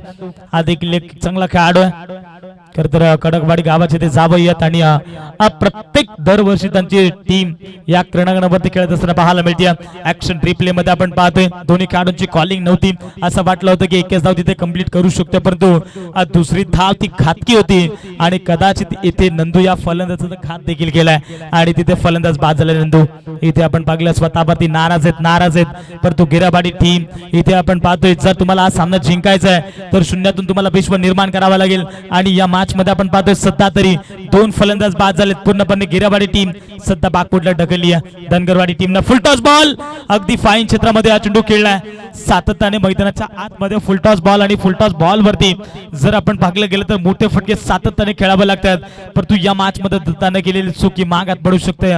हा देखील एक चांगला खेळाडू आहे. तर कडकवाडी गावाचे ते जावयात आणि प्रत्येक दरवर्षी त्यांची टीम या क्रीडांगणावरती खेळत असताना पाहायला मिळते. ऍक्शन रिप्ले मध्ये आपण पाहतोय दोन्ही खेळाडूंची कॉलिंग नव्हती. असं वाटलं होतं की एकच धाव तिथे कंप्लीट करू शकतो, परंतु दुसरी धाव ती घातकी होती आणि कदाचित इथे नंदू या फलंदाजाचा घात देखील केलाय आणि तिथे फलंदाज बाद झाले नंदू. इथे आपण पाहिलं स्वतःवरती नाराज आहेत, परंतु गिराबाडी टीम इथे आपण पाहतोय जर तुम्हाला हा सामना जिंकायचा आहे तर शून्यातून तुम्हाला विश्व निर्माण करावा लागेल. आणि या मॅच मध्ये आपण पाहतोय सध्या तरी 2 फलंदाज बाद झालेत. पूर्णपणे गिराबाडी टीम सध्या बागपुटला ढकलली आहे. धनगरवाडी टीमनं फुलटॉस बॉल अगदी फाईन क्षेत्रामध्ये हा चेंडू खेळलाय. सातत्याने मैदानाच्या आतमध्ये फुलटॉस बॉल आणि फुलटॉस बॉल वरती जर आपण पाहिलं गेलं तर मोठे फटके सातत्याने खेळावे लागतात, परंतु या मॅच मध्ये दत्ताने केलेली चूक मागात पडू शकते.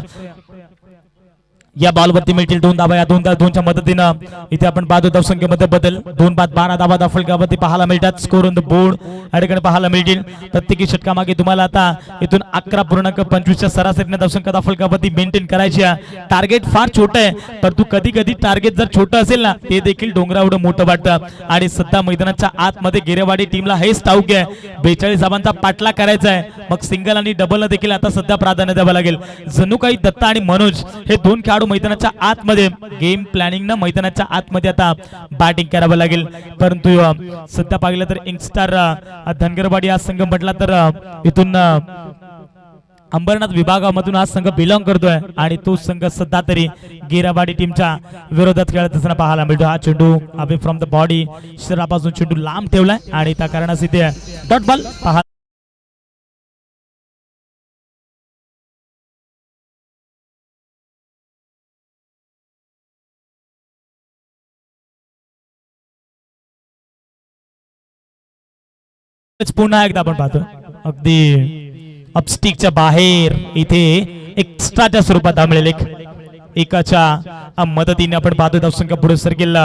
या बॉलवरती मिळतील 2 धावा. या 2च्या मदतीनं इथे आपण पाहतो धावसंख्येमध्ये बदल. 2 बाद 12 धावा फलकावरती पाहायला मिळतात. स्कोर ऑन द बोर्ड या ठिकाणी पाहायला मिळतील. प्रत्येकी षटकामागे तुम्हाला आता इथून 11.25च्या सरासरीने धावसंख्या फलकावरती मेंटेन करायची आहे. टार्गेट फार छोटं आहे, परंतु कधी कधी टार्गेट जर छोटं असेल ना ते देखील डोंगरा एवढं मोठं वाटतं. आणि सध्या मैदानाच्या आतमध्ये गिरेवाडी टीमला हेच ठाऊक आहे 42 धावांचा पाठला करायचा आहे. मग सिंगल आणि डबल देखील आता सध्या प्राधान्य द्यावं लागेल. जणू काही दत्ता आणि मनोज हे 2 खेळाडू मैदानाच्या आतमध्ये गेम प्लॅनिंग न मैदानाच्या आतमध्ये आता बॅटिंग करावं लागेल. परंतु सध्या पाहिलं तर यंगस्टार धनगरवाडी हा संघ म्हटला तर इथून अंबरनाथ विभागामधून हा संघ बिलॉंग करतोय आणि तो संघ सध्या तरी गिराबाडी टीमच्या विरोधात खेळत असताना पाहायला मिळतो. हा चेंडू अवे फ्रॉम द बॉडी शरीरापासून चेंडू लांब ठेवलाय आणि त्या कारणास इथे डॉट बॉल पहा. पुन्हा एकदा आपण पाहतो अगदी अपस्टिकच्या बाहेर इथे एक्स्ट्राच्या स्वरूपात धावलेले एकाच्या मदतीने आपण पाहतो धावसंख्या पुढे सरकेल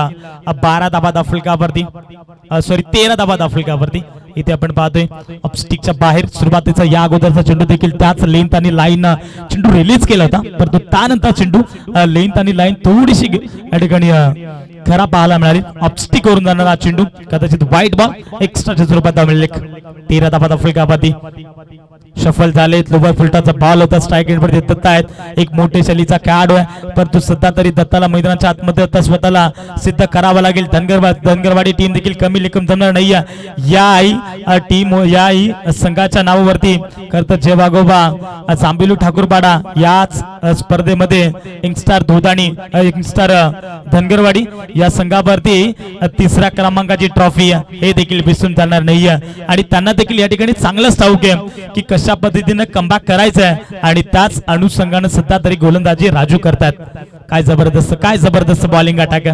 12 धावा फलकावरती, सॉरी 13 धावा फलकावरती. इथे आपण पाहतोय अपस्टिकच्या बाहेर सुरुवातीचा या अगोदरचा चेंडू देखील त्याच लेंथ आणि लाईन चेंडू रिलीज केला होता, परंतु त्यानंतर चेंडू लेंथ आणि लाईन थोडीशी या ठिकाणी खरा पाहायला मिळाली. अपस्टिक वरून जाणारा चेंडू कदाचित व्हाईट बॉल एक्स्ट्राच्या स्वरूपात धावलेले 13 धावा फलकावरती सफल झाले. लोबर फुलटाचा बॉल होता. स्ट्राइक एंड वरती दत्ता आहेत. एक मोठे शैलीचा खेळाडू आहे, परंतु सध्या तरी दत्ताला मैदानाच्या आतमध्ये आता स्वतःला सिद्ध करावं लागेल. धनगरवाडी टीम देखील कमी लेखम जमणार नाहीये. या संघाच्या नावावरती करतात जेवागोबा जांबिलू ठाकूरपाडा याच स्पर्धेमध्ये यंगस्टार धोदाणी यंगस्टार धनगरवाडी या संघावरती 3ऱ्या क्रमांकाची ट्रॉफी हे देखील विसरून जाणार नाहीये. आणि त्यांना देखील या ठिकाणी चांगलंच ठाऊक आहे की कशा पद्धतीने कमबॅक करायचं आहे आणि त्याच अनुषंगाने सध्या तरी गोलंदाजी राजू करतात. काय जबरदस्त बॉलिंग अटॅक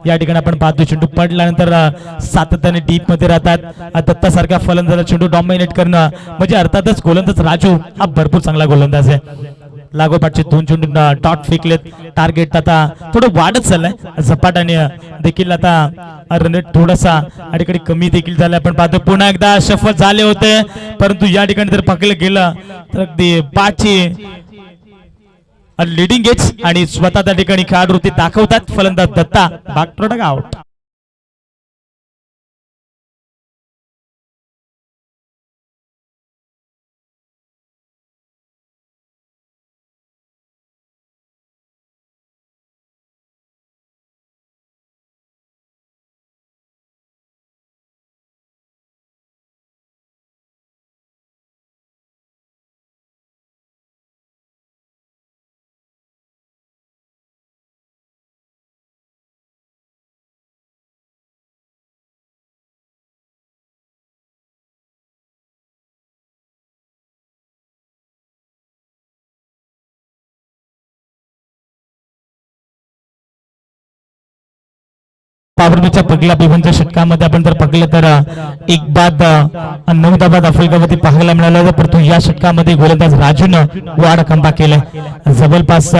या ठिकाणी आपण पाहतो. चेंडू पडल्यानंतर सातत्याने डीप मध्ये राहतात. दत्ता सारख्या फलंदाजाला चेंडू डॉमिनेट करणं म्हणजे अर्थातच गोलंदाज राजू हा भरपूर चांगला गोलंदाज आहे. लागोपाठचे 2 चेंडू डॉट फेकलेत. टार्गेट आता थोडं वाढत चाललंय झपाट्याने देखील. आता रन रेट थोडासा अडीकडे कमी देखील झाला. आपण पाहतो पुन्हा एकदा सफल झाले होते, परंतु या ठिकाणी जर पाहिलं गेलं तर अगदी बाची लीडिंग एज आणि स्वतः त्या ठिकाणी खेळाडू ते दाखवतात. फलंदाज दत्ता बाग आउट. पावरच्या पहिल्या बिवनच्या षटकामध्ये आपण जर पाहिलं तर एक बाद 9 धाबा आफ्रिकावरती पाहायला मिळाला होता, परंतु या षटकामध्ये गोलंदाज राजूनं वाढ खंबा केलाय. जवळपास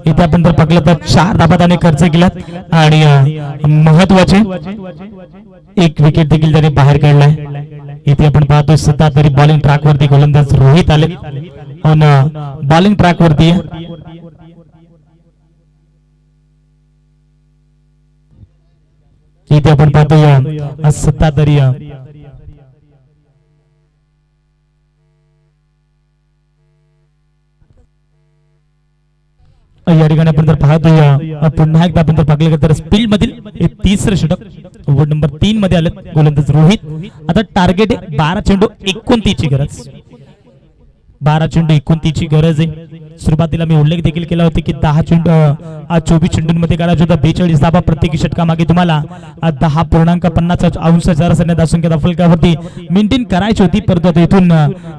इथे आपण जर पाहिलं तर 4 धाबा त्याने खर्च केलात आणि महत्वाचे एक विकेट देखील त्याने बाहेर काढलाय. इथे आपण पाहतोय सध्या तरी बॉलिंग ट्रॅक वरती गोलंदाज रोहित आले आणि बॉलिंग ट्रॅक वरती इथे आपण पाहतोय सध्या तरी या ठिकाणी आपण जर पाहतोय पुन्हा एकदा आपण जर पाहिलं तर स्पीड मधील हे तिसरं षटक ओव्हर नंबर 3 मध्ये आले गोलंदाज रोहित. आता टार्गेट आहे 12 चेंडू 29 ची गरज. 12 चेंडू 29 ची गरज आहे. सुरुवातीला मी उल्लेख देखील केला होता की 10 चेंडू 24 चेंडूंमध्ये काढायचा होता. 42 धाबा प्रत्येक षटकामागे तुम्हाला 10.50 अंश सरासरी धावसंख्या फलकावरती मेंटेन करायची होती. परंतु आता इथून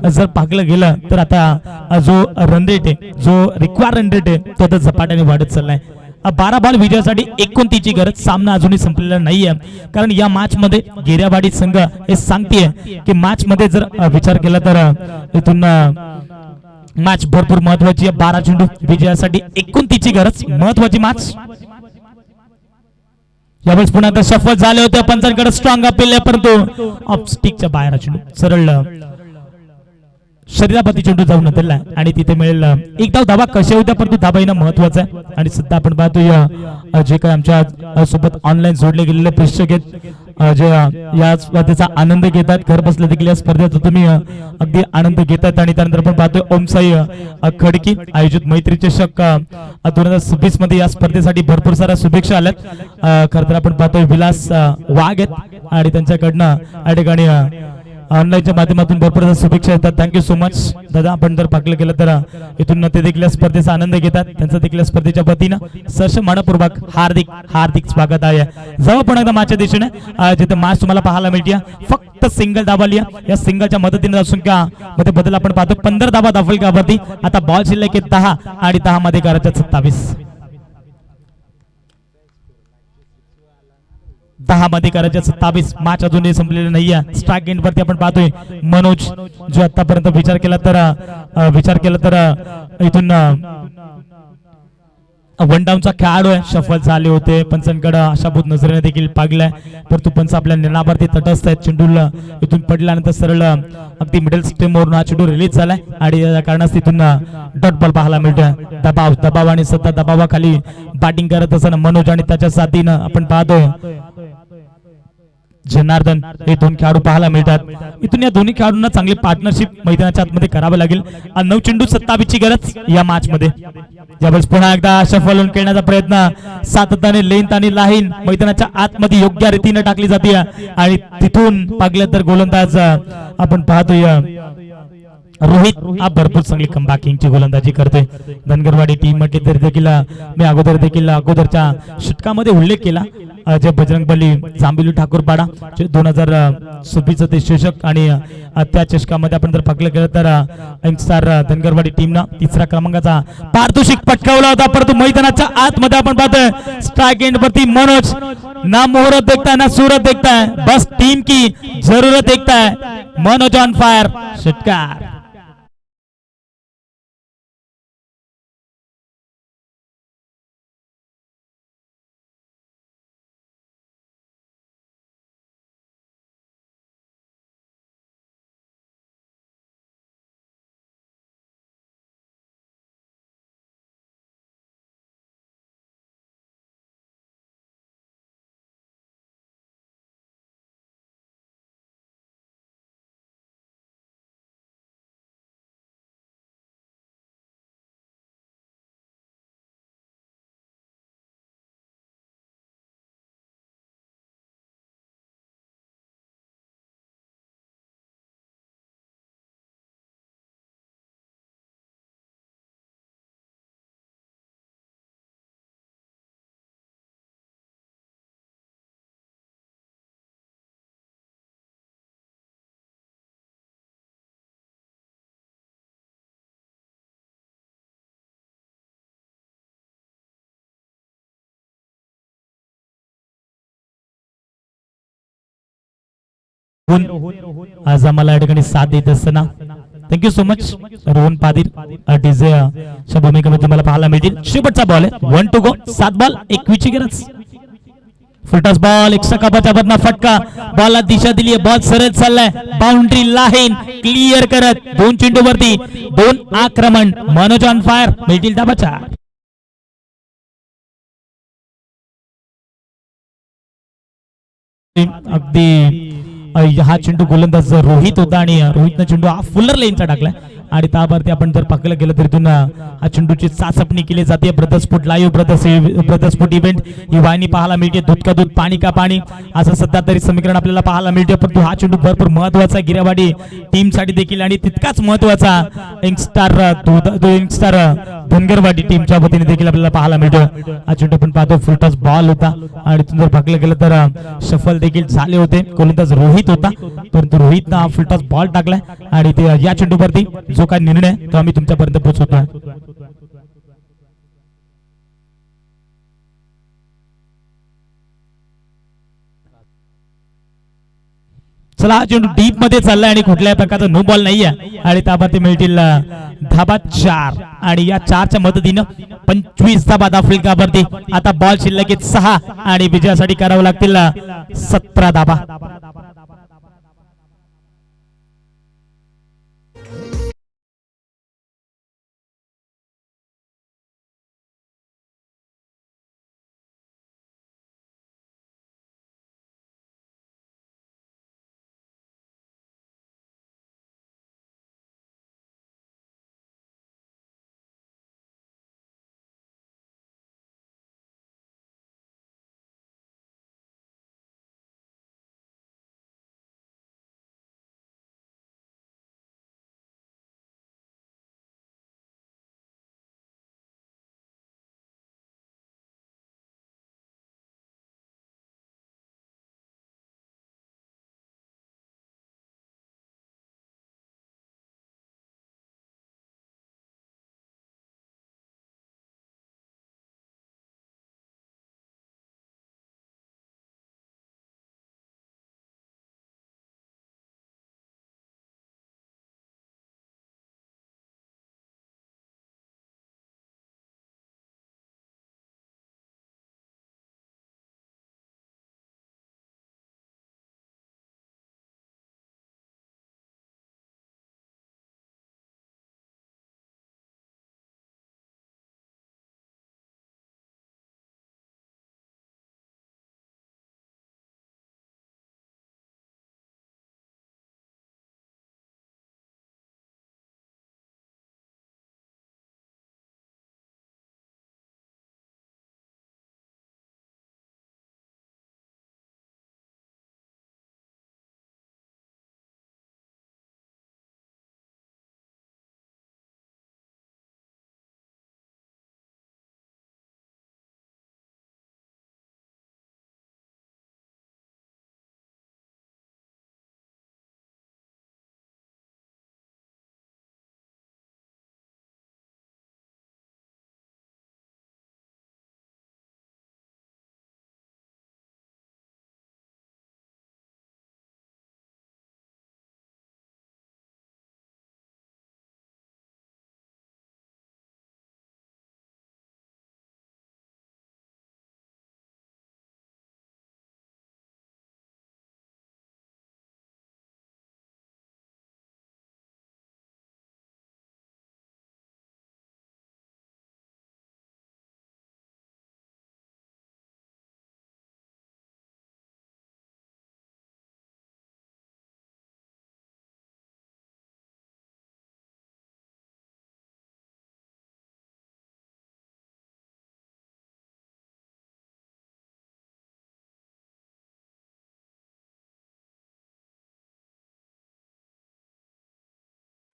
जर पाकलं गेलं तर आता जो रन रेट आहे, जो रिक्वायर रन रेट आहे, तो आता झपाट्याने वाढत चाललाय. 12 बॉल विजयासाठी 29 ची गरज. सामना अजूनही संपलेला नाहीये, कारण या मॅच मध्ये गेऱ्यावाडी संघ हे सांगतेय की मॅच मध्ये जर विचार केला तर इथून मॅच भरपूर महत्वाची आहे. 12 चेंडू विजयासाठी 29 ची गरज. महत्वाची मॅच. यावेळेस पुन्हा एकदा सफल झाले होते. पंचांकडे स्ट्रॉंग अपील, परंतु ऑफ स्टिकच्या बाहेर चेंडू सरळ शरीरापती चेंडू जाऊन दिला आणि तिथे मिळेल एक धाबा. कशा होत्या, परंतु धाबा येणं महत्वाचं आहे. आणि सध्या आपण पाहतोय जे काही आमच्या सोबत ऑनलाईन जोडले गेलेले प्रेक्षक आहेत, जे या स्पर्धेचा आनंद घेतात, घर बसल्या देखील या स्पर्धेचा तुम्ही अगदी आनंद घेतात. आणि त्यानंतर आपण पाहतोय ओमसाई खडकी आयोजित मैत्री चषक 2026 मध्ये या स्पर्धेसाठी भरपूर साऱ्या शुभेच्छा आल्यात. खरं तर आपण पाहतोय विलास वाघ आहेत आणि त्यांच्याकडनं या ठिकाणी ऑनलाईनच्या माध्यमातून भरपूर शुभेच्छा येतात. थँक्यू सो मच दादा. आपण जर पाहिलं गेलं तर इथून ते देखील स्पर्धेचा आनंद घेतात. त्यांचं देखील स्पर्धेच्या वतीनं सहर्ष मनपूर्वक हार्दिक हार्दिक स्वागत आहे. जवळ पण एकदा मॅचच्या दिशेने जिथे मॅच तुम्हाला पाहायला मिळते. फक्त सिंगल धाबा लिहा. या सिंगलच्या मदतीने संख्या मध्ये बदल आपण पाहतो. 15 धाबा दाखल कावरती. आता बॉल शिल्लक 10 आणि 10 मध्ये करायच्या 27. 10 मध्ये करायच्या 27. मॅच अजूनही संपलेली नाहीये. स्ट्राइक एंड वरती आपण पाहतोय मनोज, जो आतापर्यंत विचार केला तर इथून वन डाऊनचा खेळाडू आहे. सफल झाले होते. पंचांकडे आशाभूत नजरेने देखील पागलाय, परंतु पंच आपल्या निर्णावरती तटस्थ आहेत. चेंडूला इथून पडल्यानंतर सरळ अगदी मिडल स्टेम वरून हा चेंडू रिलीज झालाय आणि या कारणास तिथून डॉट बॉल पाहायला मिळतोय. दबाव आणि सतत दबावाखाली बॅटिंग करत असताना मनोज आणि त्याच्या साथीनं आपण पाहतोय जनार्दन हे 2 खेळाडू पाहायला मिळतात. इथून या दोन्ही खेळाडूंना चांगली पार्टनरशिप मैदानाच्या आतमध्ये करावं लागेल. 9 चेंडू 27 ची गरज या मॅच मध्ये. ज्यावेळेस पुन्हा एकदा सफल खेळण्याचा प्रयत्न सातत्याने लेंथ आणि लाईन मैदानाच्या आतमध्ये योग्य रीतीने टाकली जाते आणि तिथून पागले तर गोलंदाज आपण पाहतोय रोहित हा भरपूर चांगली कमबॅकिंगची गोलंदाजी करतोय. धनगरवाडी टीम म्हटली तरी देखील मी अगोदरच्या षटकामध्ये उल्लेख केला. जे बजरंगबली जांबिलू ठाकूरपाडा 2026 ते चषक आणि त्या चषकामध्ये आपण जर पाहिलं गेलं तर यंगस्टार धनगरवाडी टीमनं 3रा क्रमांकाचा पारितोषिक पटकावला होता. परंतु मैदानाच्या आतमध्ये आपण पाहतोय स्ट्राइक एंड वरती मनोज ना मुहूर्त देखता है ना सूरत देखता है, बस टीम की जरूरत देखता है. Manoj on fire. षटकार. आज आम्हाला या ठिकाणी साथ देत असताना thank you so much Rohan पादीर DJ च्या भूमिकेमध्ये तुम्हाला पाहायला मिळतील. शेवटचा बॉल आहे 1 to go 7 बॉल 21 गरज. फुलटॉस बॉल एक सकाबाच्या बदना फटका बॉलला दिशा दिली आहे. बॉल सरळ चाललाय बाउंड्री लाईन क्लिअर करत 2 चेंडूवरती 2 आक्रमण. मनोज ऑन फायर मिळतील दाबाच्या. अगदी हा चेंडू गोलंदाज रोहित होता आणि रोहितनं चेंडू हा फुल्लर लेनचा टाकलाय आणि त्यावरती आपण जर पाकलं गेलं तर इथून हा चेंडूची चाचपणी केली जाते. ब्रदर्सफुट लाईव्ह ब्रदर्सफुट इव्हेंट ही वाहिनी पाहायला मिळते. दूध का दूध पाणी का पाणी असं सध्या तरी समीकरण आपल्याला पाहायला मिळते. परंतु हा चेंडू भरपूर महत्वाचा गिरावाडी टीम साठी देखील आणि तितकाच महत्वाचा यंगस्टार धनगरवाडी टीमच्या वतीने देखील आपल्याला पाहायला मिळतो. हा चेंडू आपण पाहतो फुलटॉस बॉल होता आणि इथून जर पाकलं गेलं तर सफल देखील झाले होते. गोलंदाज रोहित होता परंतु रोहितनं हा फुलटॉस बॉल टाकलाय आणि ते या चेंडूवरती जो काय निर्णय तो आम्ही तुमच्यापर्यंत पोहोचवतोय. चला हा चेंडू डीप मध्ये चाललाय आणि कुठल्याही प्रकारचा नो बॉल नाहीये आणि त्यावरती मिळतील धाबा 4 आणि या 4च्या मदतीनं 25 धाबा आफ्रिकावरती. आता बॉल शिल्लक 6 आणि विजयासाठी करावं लागतील 17 धाबा.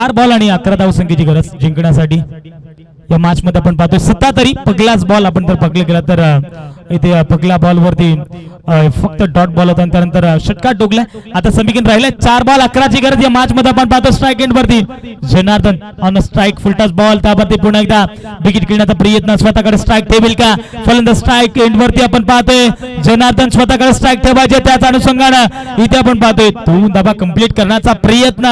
बॉल आणि 11 धावसंख्येची गरज जिंकण्यासाठी या मॅच मध्ये आपण पाहतोय. सध्या तरी पहिलाच बॉल आपण जर पकडला गेला तर इथे पगला बॉल वरती फक्त डॉट बॉल होता आणि त्यानंतर षटकार टोकलाय. आता समीकरण राहिले 4 बॉल 11ची गरज या मॅच मध्ये आपण पाहतो. स्ट्राईक एंड वरती Janardan on strike full toss ball त्यावरती पुन्हा एकदा विकेट घेण्याचा प्रयत्न स्वतःकडे स्ट्राईक ठेवेल का फलंदाज. स्ट्राईक एंड वरती आपण पाहतोय जनार्दन स्वतःकडे स्ट्राईक ठेवायचे त्याच अनुषंगाने इथे आपण पाहतोय 2 धावा कंप्लीट करण्याचा प्रयत्न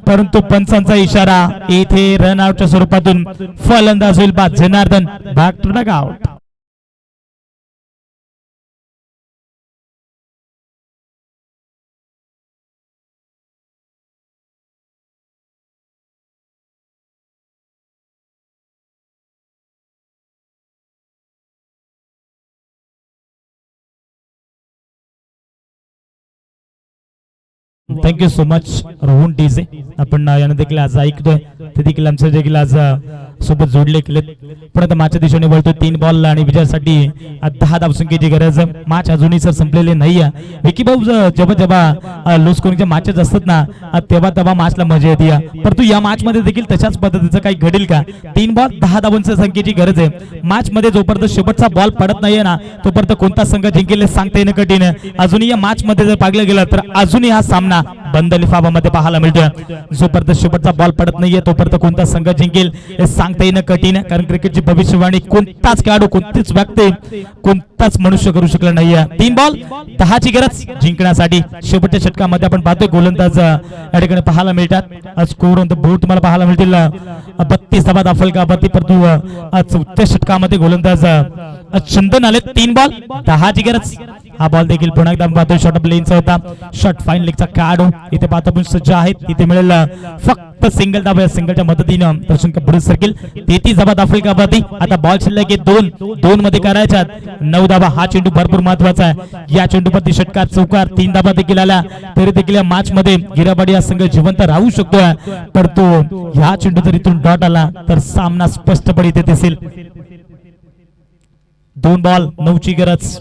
परंतु पंचांचा इशारा इथे रन आउटच्या स्वरूपातून फलंदाज होईल बाद. Janardan back to the out. Thank you so much Rohan DJ. आपण यानं देखील आज ऐकतोय ते देखील आमचं देखील आज सोबत जोडले केले. पण आता मॅचच्या दिशेने वळतो 3 बॉल आणि विजयासाठी 10 धावसंख्येची गरज. मॅच अजूनही सर संपलेले नाही आहे. विकी भाऊ जेव्हा लो स्कोरिंगच्या मॅचेस असतात ना तेव्हा मॅचला मजा येते. परंतु या मॅच मध्ये देखील तशाच पद्धतीचं काही घडेल का. 3 बॉल 10 धावांच्या संख्येची गरज आहे. मॅच मध्ये जोपर्यंत शेवटचा बॉल पडत नाहीये ना तोपर्यंत कोणता संघ जिंकेल सांगता येणं कठीण आहे. अजूनही या मॅच मध्ये जर पाहिलं गेलं तर अजूनही हा सामना बंद लिफाफामध्ये पाहायला मिळतोय. जोपर्यंत शेवटचा बॉल पडत नाहीये तोपर्यंत कोणता संघ जिंकेल हे सांगता येणं कठीण आहे. कारण क्रिकेटची भविष्यवाणी कोणताच खेळाडू कोणतीच व्यक्ती कोणताच मनुष्य करू शकला नाहीये. 3 बॉल 10ची गरज जिंकण्यासाठी. शेवटच्या षटकामध्ये आपण पाहतोय गोलंदाज या ठिकाणी पाहायला मिळतात. स्कोर ऑन द बोर्ड तुम्हाला पाहायला मिळतील 32 धावा दाखल का परंतु चौथ्या षटकामध्ये गोलंदाज चंदन आले. 3 बॉल 10ची गरज. हा बॉल देखील पुन्हा एकदा पाहतोय शॉर्ट ऑफ लेनचा होता. शॉर्ट फाईन लेगचा खेळाडू इथे पाहतो आपण सज्ज आहेत. इथे मिळेल फक्त सिंगल धावा. या सिंगलच्या मदतीनं तर पुढे सरकेल 33 धावा दाखल का आता बॉल शिल्लक आहे 2 मध्ये करायच्यात 9 धावा. हा चेंडू भरपूर महत्वाचा आहे. या चेंडूपती षटकार चौकार 3 धावा देखील आल्या तरी देखील या मॅच मध्ये गिराबाडी हा संघ जिवंत राहू शकतोय. परंतु ह्या चेंडू जर इथून डॉट आला तर सामना स्पष्टपणे इथे दिसेल. 2 बॉल 9ची गरज.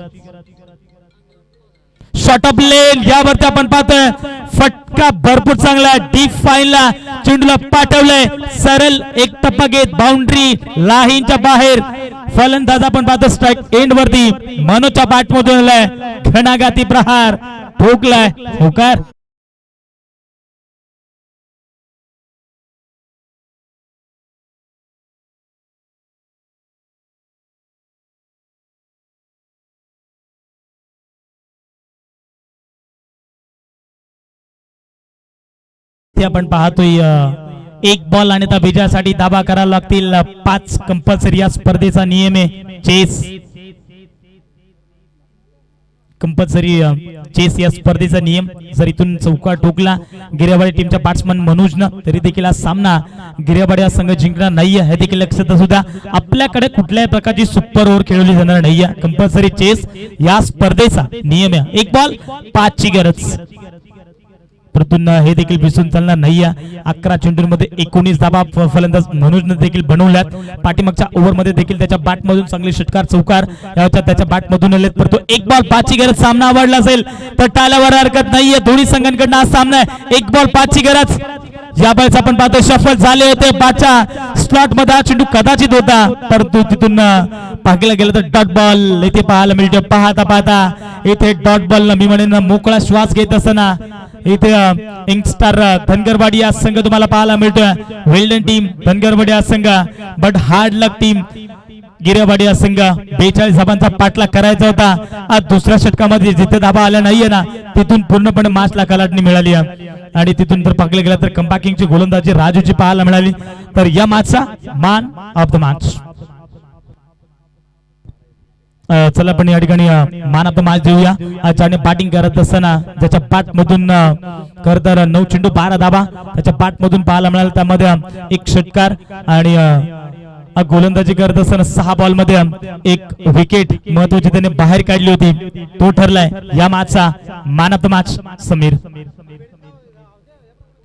शॉर्ट ऑफ लेन यावरती आपण पाहतोय फटका भरपूर चांगला डीप फाईनला चेंडूला पाठवलंय सरळ एक टप्पा घेत बाउंड्री लाईनच्या बाहेर. फलंदाज आपण पाहतो स्ट्राईक एंड वरती मनोजच्या बॅट मधून आलाय घणाघाती प्रहार ठोकलाय होकार. ते आपण पाहतोय 1 बॉल आणि त्या विजयासाठी दावा करायला लागतील 5 कंपल्सरी. या स्पर्धेचा नियम आहे चेस कंपल्सरी. चेस या स्पर्धेचा नियम. जर इथून चौका ठोकला गिरेवाडी टीमच्या बॅट्समन मनोजनं तरी देखील हा सामना गिरेवाडी हा संघ जिंकणार नाहीये हे देखील लक्षात असू द्या. आपल्याकडे कुठल्याही प्रकारची सुपर ओव्हर खेळवली जाणार नाहीये. कंपल्सरी चेस या स्पर्धेचा नियम आहे. 1 बॉल 5ची गरज. परंतु हे देखील विसरून चालणार नाही. 11 चेंडूंमध्ये 19 धावा फलंदाज मनोजने देखील बनवल्यात. पाठीमागच्या ओव्हरमध्ये देखील त्याच्या बॅटमधून चांगले षटकार चौकार त्याच्या बॅटमधून आलेत. परंतु 1 बॉल 5ची गरज. सामना आवडला असेल तर टाळ्यावर हरकत नाहीये. दोन्ही संघांकडनं हा सामना आहे. 1 बॉल 5ची गरज. या बॉलचा आपण पाहतो शफल झाले होते बाच्या स्लॉट मध्ये हा चेंडू कदाचित होता परंतु तिथून पाहायला गेलं तर डॉट बॉल इथे पाहायला मिळतो. पाहता इथे डॉट बॉल मी म्हणेन मोकळा श्वास घेत असताना इथे यंगस्टर धनगरवाडी हा संघ तुम्हाला पाहायला मिळतोय. वेल्डन टीम धनगरवाडी हा संघ बट हार्ड लक टीम गिरेवाडी हा संघ 42 धाबांचा पाठलाग करायचा होता. आज दुसऱ्या षटकामध्ये जिथे धाबा आल्या नाहीये ना तिथून पूर्णपणे मॅचला कलाटणी मिळाली आणि तिथून जर पाहिलं गेलं तर कमबॅकिंगची गोलंदाजी राजूची पाहायला मिळाली. तर या मॅचचा मॅन ऑफ द मॅच. चला पण या ठिकाणी मॅन ऑफ द मॅच देऊया. ज्याने बॅटिंग करत असताना ज्याच्या बॅट मधून खर तर 9 चेंडू 12 धाबा त्याच्या बॅट मधून पाहायला मिळाला. त्यामध्ये 1 षटकार आणि गोलंदाजी करत असताना 6 बॉल मध्ये 1 विकेट महत्वाची त्याने बाहेर काढली होती. तो ठरलाय या मॅचचा man of the match Sameer.